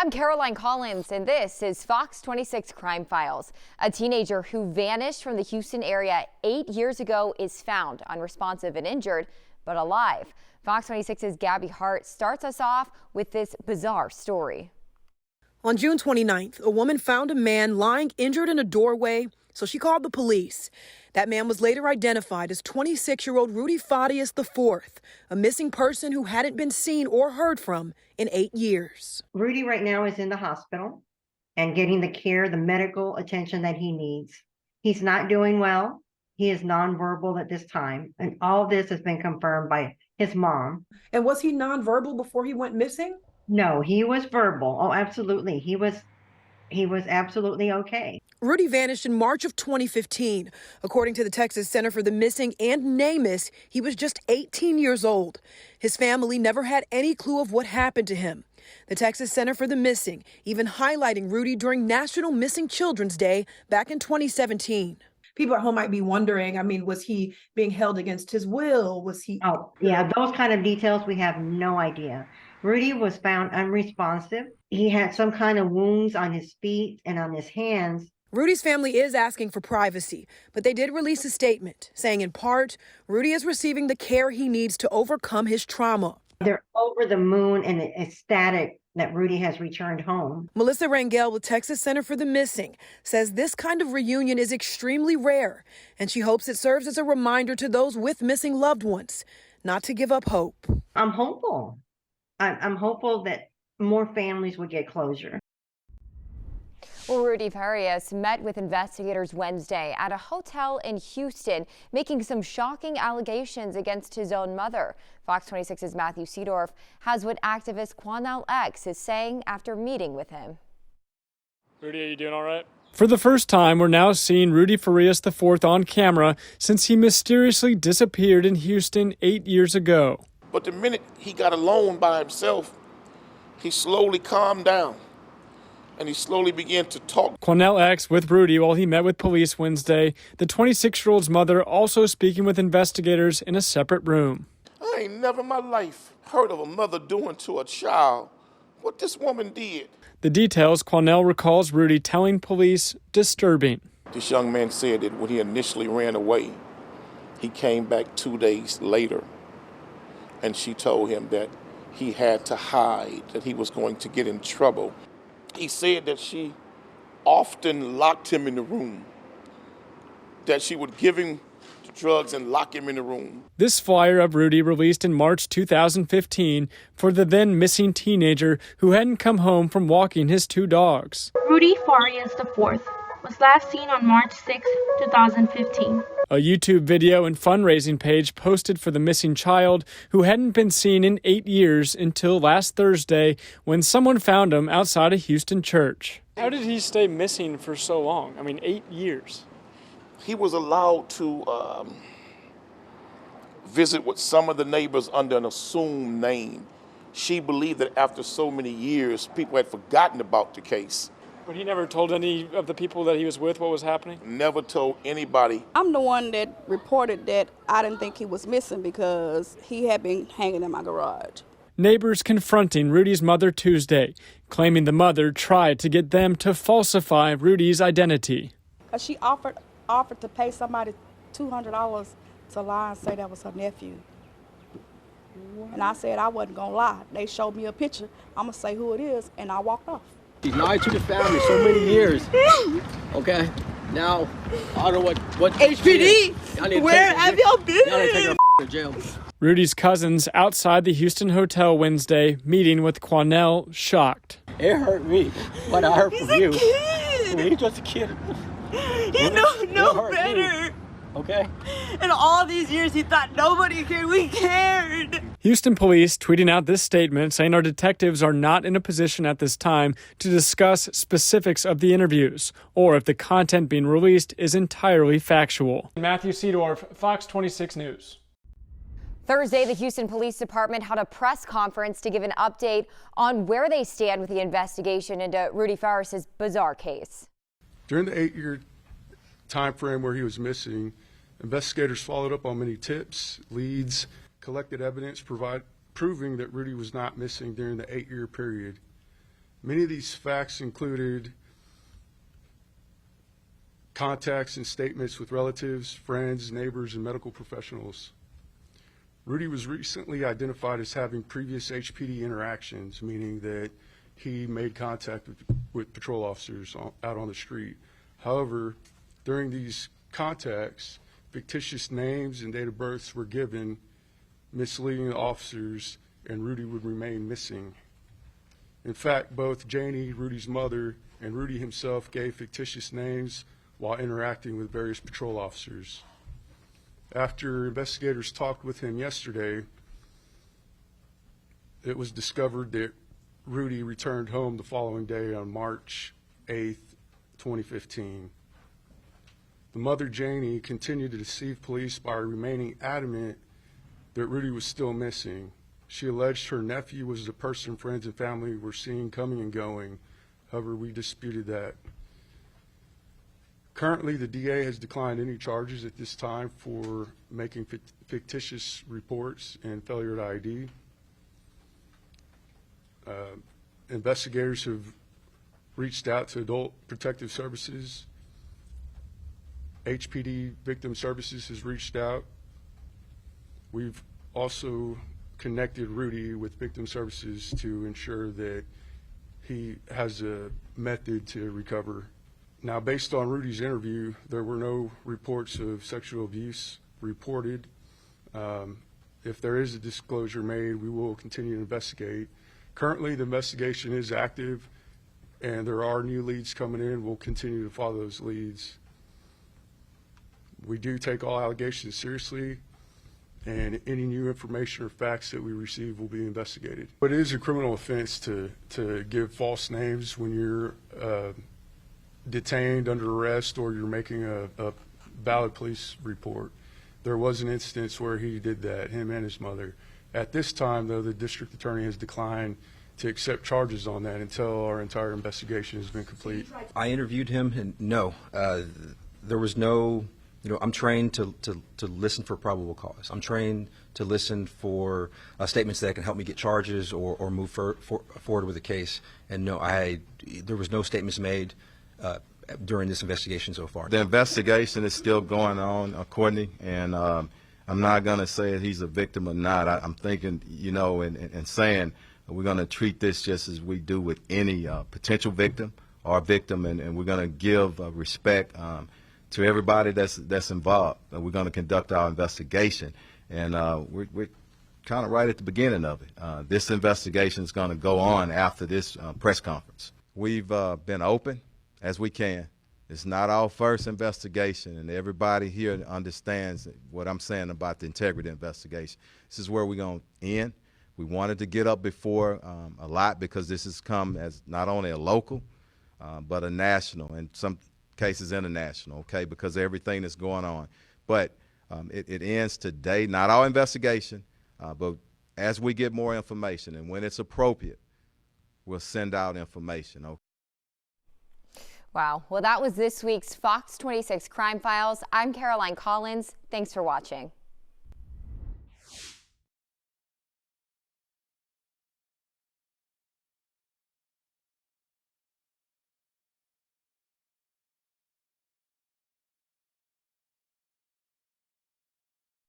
I'm Caroline Collins, and this is Fox 26 Crime Files. A teenager who vanished from the Houston area 8 years ago is found unresponsive and injured, but alive. Fox 26's Gabby Hart starts us off with this bizarre story. On June 29th, a woman found a man lying injured in a doorway, so she called the police. That man was later identified as 26-year-old Rudy Farias IV, a missing person who hadn't been seen or heard from in 8 years. Rudy right now is in the hospital and getting the care, the medical attention that he needs. He's not doing well. He is nonverbal at this time, and all this has been confirmed by his mom. And was he nonverbal before he went missing? No, he was verbal. Oh, absolutely. He was absolutely okay. Rudy vanished in March of 2015. According to the Texas Center for the Missing and NamUs, he was just 18 years old. His family never had any clue of what happened to him. The Texas Center for the Missing even highlighting Rudy during National Missing Children's Day back in 2017. People at home might be wondering, was he being held against his will? Was he? Oh, yeah, those kind of details, we have no idea. Rudy was found unresponsive. He had some kind of wounds on his feet and on his hands. Rudy's family is asking for privacy, but they did release a statement saying in part, Rudy is receiving the care he needs to overcome his trauma. They're over the moon and ecstatic that Rudy has returned home. Melissa Rangel with Texas Center for the Missing says this kind of reunion is extremely rare, and she hopes it serves as a reminder to those with missing loved ones not to give up hope. I'm hopeful. I'm hopeful that more families would get closure. Well, Rudy Farias met with investigators Wednesday at a hotel in Houston, making some shocking allegations against his own mother. Fox 26's Matthew Seedorf has what activist Quanell X is saying after meeting with him. Rudy, are you doing all right? For the first time, we're now seeing Rudy Farias IV on camera since he mysteriously disappeared in Houston 8 years ago. But the minute he got alone by himself, he slowly calmed down. And he slowly began to talk. Quanell X with Rudy while he met with police Wednesday. The 26-year-old's mother also speaking with investigators in a separate room. I ain't never in my life heard of a mother doing to a child what this woman did. The details Quanell recalls Rudy telling police disturbing. This young man said that when he initially ran away, he came back 2 days later. And she told him that he had to hide, that he was going to get in trouble. He said that she often locked him in the room, that she would give him the drugs and lock him in the room. This flyer of Rudy released in March 2015 for the then missing teenager who hadn't come home from walking his 2 dogs. Rudy Farias IV was last seen on March 6, 2015. A YouTube video and fundraising page posted for the missing child who hadn't been seen in 8 years until last Thursday when someone found him outside a Houston church. How did he stay missing for so long? 8 years. He was allowed to visit with some of the neighbors under an assumed name. She believed that after so many years, people had forgotten about the case. But he never told any of the people that he was with what was happening? Never told anybody. I'm the one that reported that I didn't think he was missing because he had been hanging in my garage. Neighbors confronting Rudy's mother Tuesday, claiming the mother tried to get them to falsify Rudy's identity. She offered to pay somebody $200 to lie and say that was her nephew. And I said I wasn't going to lie. They showed me a picture. I'm going to say who it is, and I walked off. He's married to the family so many years. Okay, now I don't know what HPD. Where have y'all been? Y'all need to take her to jail. Rudy's cousins outside the Houston hotel Wednesday, meeting with Quanell, shocked. It hurt me, but I heard from you. Kid. He's just a kid. He no better. Me. Okay. In all these years, he thought nobody cared. We cared. Houston police tweeting out this statement saying our detectives are not in a position at this time to discuss specifics of the interviews or if the content being released is entirely factual. Matthew Seedorf, Fox 26 News. Thursday, the Houston Police Department held a press conference to give an update on where they stand with the investigation into Rudy Farias' bizarre case. During the 8-year time frame where he was missing, investigators followed up on many tips, leads, collected evidence proving that Rudy was not missing during the 8-year period. Many of these facts included contacts and statements with relatives, friends, neighbors, and medical professionals. Rudy was recently identified as having previous HPD interactions, meaning that he made contact with patrol officers out on the street. However, during these contacts, fictitious names and date of births were given, misleading the officers, and Rudy would remain missing. In fact, both Janie, Rudy's mother, and Rudy himself gave fictitious names while interacting with various patrol officers. After investigators talked with him yesterday, it was discovered that Rudy returned home the following day on March 8th, 2015. The mother, Janie, continued to deceive police by remaining adamant that Rudy was still missing. She alleged her nephew was the person friends and family were seen coming and going. However, we disputed that. Currently, the DA has declined any charges at this time for making fictitious reports and failure to ID. Investigators have reached out to Adult Protective Services. HPD Victim Services has reached out. We've also connected Rudy with Victim Services to ensure that he has a method to recover. Now, based on Rudy's interview, there were no reports of sexual abuse reported. If there is a disclosure made, we will continue to investigate. Currently, the investigation is active, and there are new leads coming in. We'll continue to follow those leads. We do take all allegations seriously, and any new information or facts that we receive will be investigated. But it is a criminal offense to give false names when you're detained under arrest or you're making a valid police report. There was an instance where he did that, him and his mother. At this time, though, the district attorney has declined to accept charges on that until our entire investigation has been complete. I interviewed him, and no, there was no, I'm trained to listen for probable cause. I'm trained to listen for statements that can help me get charges or move forward with a case. And no, there was no statements made during this investigation so far. The investigation is still going on, Courtney, and I'm not going to say if he's a victim or not. I'm thinking, and saying we're going to treat this just as we do with any potential victim or victim, and we're going to give respect to everybody that's involved. We're going to conduct our investigation, and we're kind of right at the beginning of it. This investigation is going to go on after this press conference. We've been open as we can. It's not our first investigation, and everybody here understands what I'm saying about the integrity investigation. This is where we're going to end. We wanted to get up before a lot because this has come as not only a local, but a national, and some cases international, okay, because of everything that's going on. But it ends today, not our investigation, but as we get more information and when it's appropriate, we'll send out information, okay? Wow. Well, that was this week's Fox 26 Crime Files. I'm Caroline Collins. Thanks for watching.